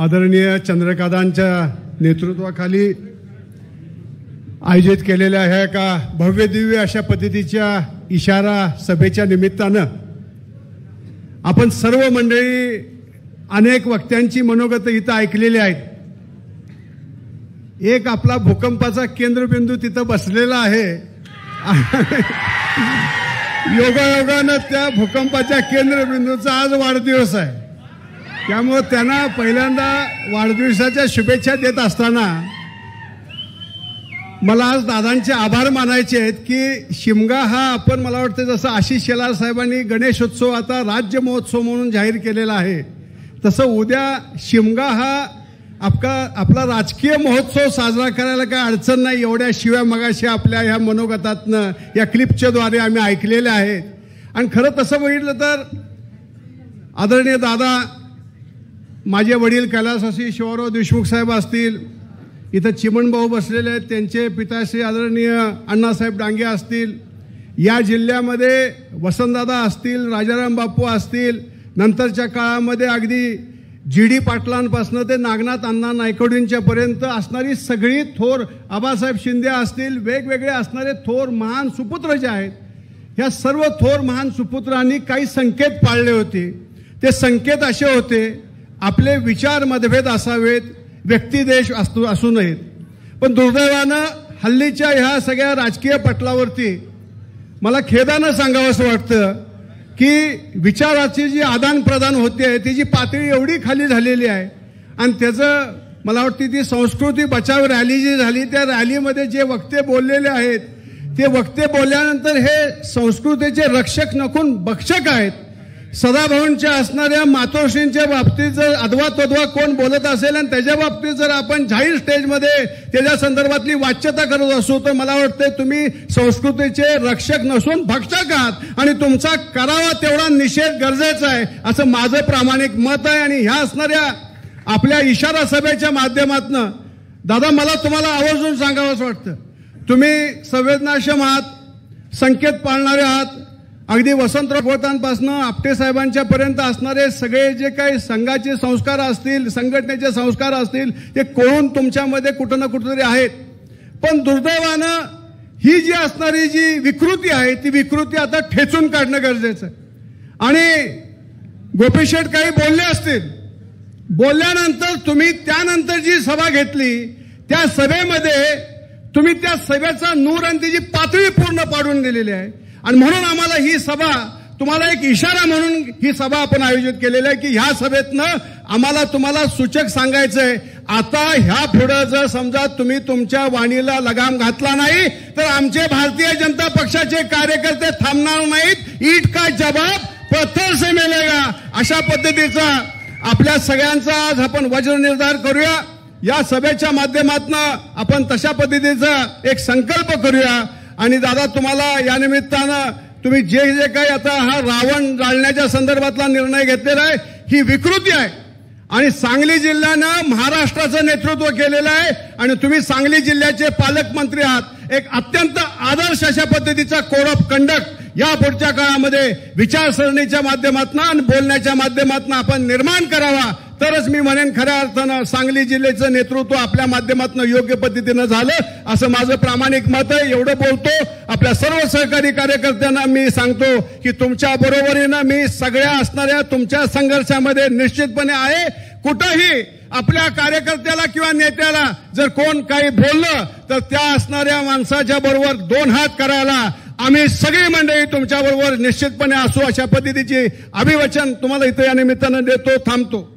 आदरणीय चंद्रकांतांच्या नेतृत्वाखाली आयोजित केलेल्या ह्या एका भव्य दिव्य अशा पद्धतीच्या इशारा सभेच्या निमित्तानं आपण सर्व मंडळी अनेक वक्त्यांची मनोगत इथं ऐकलेली आहेत. एक आपला भूकंपाचा केंद्रबिंदू तिथं बसलेला आहे. योगायोगानं त्या भूकंपाच्या केंद्रबिंदूचा आज वाढदिवस आहे. त्यामुळे त्यांना पहिल्यांदा वाढदिवसाच्या शुभेच्छा देत असताना मला आज दादांचे आभार मानायचे आहेत की शिमगा हा आपण मला वाटतं जसं आशिष शेलार साहेबांनी गणेशोत्सव आता राज्य महोत्सव म्हणून जाहीर केलेला आहे, तसं उद्या शिमगा हा आपला राजकीय महोत्सव साजरा करायला काय अडचण नाही. एवढ्या शिव्या मगाशी आपल्या ह्या मनोगतातनं या क्लिपच्याद्वारे आम्ही ऐकलेल्या आहेत. आणि खरं तसं बघितलं तर आदरणीय दादा, माझे वडील कैलासवासी शिवराव देशमुख साहेब असतील, इथं चिमणभाऊ बसलेले आहेत, त्यांचे पिताश्री आदरणीय अण्णासाहेब डांगे असतील, या जिल्ह्यामध्ये वसंतदादा असतील, राजाराम बापू असतील, नंतरच्या काळामध्ये अगदी जी.डी. पाटलांपासून ते नागनाथ अण्णा नायकवडींच्यापर्यंत असणारी सगळी थोर, आबासाहेब शिंदे असतील, वेगवेगळे असणारे थोर महान सुपुत्र जे आहेत, ह्या सर्व थोर महान सुपुत्रांनी काही संकेत पाळले होते. ते संकेत असे होते, आपले विचार मतभेद असावेत, व्यक्तिदेश असू नयेत. पण दुर्दैवानं हल्लीच्या ह्या सगळ्या राजकीय पटलावरती मला खेदानं सांगावंसं वाटतं की विचाराची जी आदान प्रदान होते तिची पातळी एवढी खाली झालेली आहे. आणि त्याचं मला वाटतं ती संस्कृती बचाव रॅली जी झाली, त्या रॅलीमध्ये जे वक्ते बोललेले आहेत, ते वक्ते बोलल्यानंतर हे संस्कृतीचे रक्षक नकून भक्षक आहेत. सदाभाऊंच्या असणाऱ्या मातोश्रींच्या बाबतीत जर अद्वा तद्वा कोण बोलत असेल आणि त्याच्या बाबतीत जर आपण जाहीर स्टेजमध्ये त्याच्या संदर्भातली वाच्यता करत असू तर मला वाटतं तुम्ही संस्कृतीचे रक्षक नसून भक्षक आहात आणि तुमचा करावा तेवढा निषेध गरजेचा आहे असं माझं प्रामाणिक मत आहे. आणि ह्या असणाऱ्या आपल्या इशारा सभेच्या माध्यमातून दादा मला तुम्हाला आवर्जून सांगावंच वाटतं, तुम्ही संवेदनाक्षम आहात, संकेत पाळणारे आहात. अगदी वसंतराव खोतांपासून आपटे साहेबांच्या पर्यंत असणारे सगळे जे काही संघाचे संस्कार असतील, संघटनेचे संस्कार असतील, ते कोण तुमच्यामध्ये कुठं ना कुठेतरी आहेत. पण दुर्दैवानं ही जी असणारी जी विकृती आहे ती विकृती आता ठेचून काढणं गरजेचं आहे. आणि गोपीशेठ काही बोलले असतील, बोलल्यानंतर तुम्ही त्यानंतर जी सभा घेतली त्या सभेमध्ये तुम्ही त्या सभेचा नूर आणि तिची पातळी पूर्ण पाडून दिलेली आहे. आणि म्हणून आम्हाला ही सभा तुम्हाला एक इशारा म्हणून ही सभा आपण आयोजित केलेली आहे की ह्या सभेतनं आम्हाला तुम्हाला सूचक सांगायचंय, आता ह्या पुढे जर समजा तुम्ही तुमच्या वाणीला लगाम घातला नाही तर आमचे भारतीय जनता पक्षाचे कार्यकर्ते थांबणार नाहीत. ईट का जवाब पत्थर से मिलेगा अशा पद्धतीचा आपल्या सगळ्यांचा आज आपण वज्र निर्धार करूया. या सभेच्या माध्यमातून आपण तशा पद्धतीचा एक संकल्प करूया. आणि दादा तुम्हाला या निमित्तानं तुम्ही जे जे काही आता हा रावण जाळण्याच्या संदर्भातला निर्णय घेतलेला आहे ही विकृती आहे. आणि सांगली जिल्ह्यानं महाराष्ट्राचं नेतृत्व केलेलं आहे आणि तुम्ही सांगली जिल्ह्याचे पालकमंत्री आहात. एक अत्यंत आदर्श अशा पद्धतीचा कोड ऑफ कंडक्ट या पुढच्या काळामध्ये विचारसरणीच्या माध्यमातून आणि बोलण्याच्या माध्यमातून आपण निर्माण करावा, तरच मी म्हणेन खऱ्या अर्थानं सांगली जिल्ह्याचं नेतृत्व आपल्या माध्यमातून योग्य पद्धतीनं झालं असं माझं प्रामाणिक मत आहे. एवढं बोलतो. आपल्या सर्व सहकारी कार्यकर्त्यांना मी सांगतो की तुमच्या बरोबरीनं मी सगळ्या असणाऱ्या तुमच्या संघर्षामध्ये निश्चितपणे आहे. कुठंही आपल्या कार्यकर्त्याला किंवा नेत्याला जर कोण काही बोललं तर त्या असणाऱ्या माणसाच्या बरोबर दोन हात करायला आम्ही सगळी मंडळी तुमच्याबरोबर निश्चितपणे असू अशा पद्धतीची अभिवचन तुम्हाला इथं या निमित्तानं देतो. थांबतो.